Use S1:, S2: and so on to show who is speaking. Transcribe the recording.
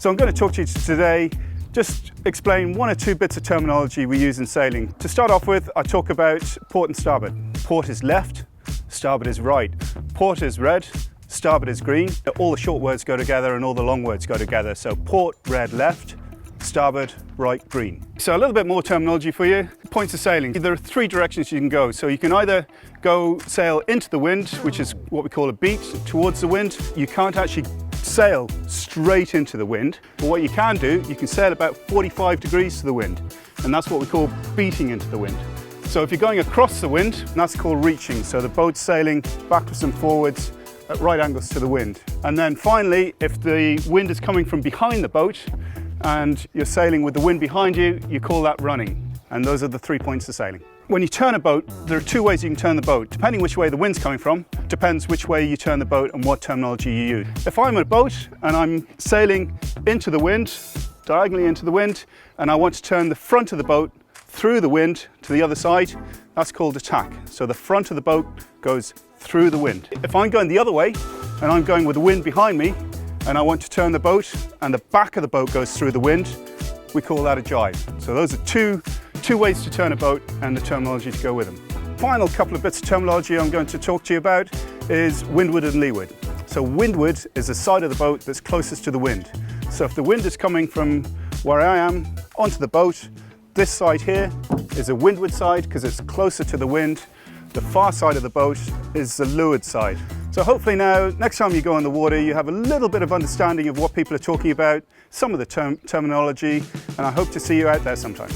S1: So I'm going to talk to you today, just explain one or two bits of terminology we use in sailing. To start off with, I talk about port and starboard. Port is left, starboard is right. Port is red, starboard is green. All the short words go together and all the long words go together. So port, red, left, starboard, right, green. So a little bit more terminology for you. Points of sailing. There are three directions you can go. So you can either go sail into the wind, which is what we call a beat, towards the wind. You can't actually sail straight into the wind, but what you can do, you can sail about 45 degrees to the wind, and that's what we call beating into the wind. So if you're going across the wind, that's called reaching. So the boat's sailing backwards and forwards at right angles to the wind. And then finally, if the wind is coming from behind the boat and you're sailing with the wind behind you, you call that running. And those are the 3 points of sailing. When you turn a boat, there are two ways you can turn the boat. Depending which way the wind's coming from, depends which way you turn the boat and what terminology you use. If I'm in a boat and I'm sailing into the wind, diagonally into the wind, and I want to turn the front of the boat through the wind to the other side, that's called attack. So the front of the boat goes through the wind. If I'm going the other way and I'm going with the wind behind me and I want to turn the boat and the back of the boat goes through the wind, we call that a jibe. So those are two ways to turn a boat and the terminology to go with them. Final couple of bits of terminology I'm going to talk to you about is windward and leeward. So windward is the side of the boat that's closest to the wind. So if the wind is coming from where I am onto the boat, this side here is a windward side because it's closer to the wind. The far side of the boat is the leeward side. So hopefully now, next time you go on the water, you have a little bit of understanding of what people are talking about, some of the terminology, and I hope to see you out there sometime.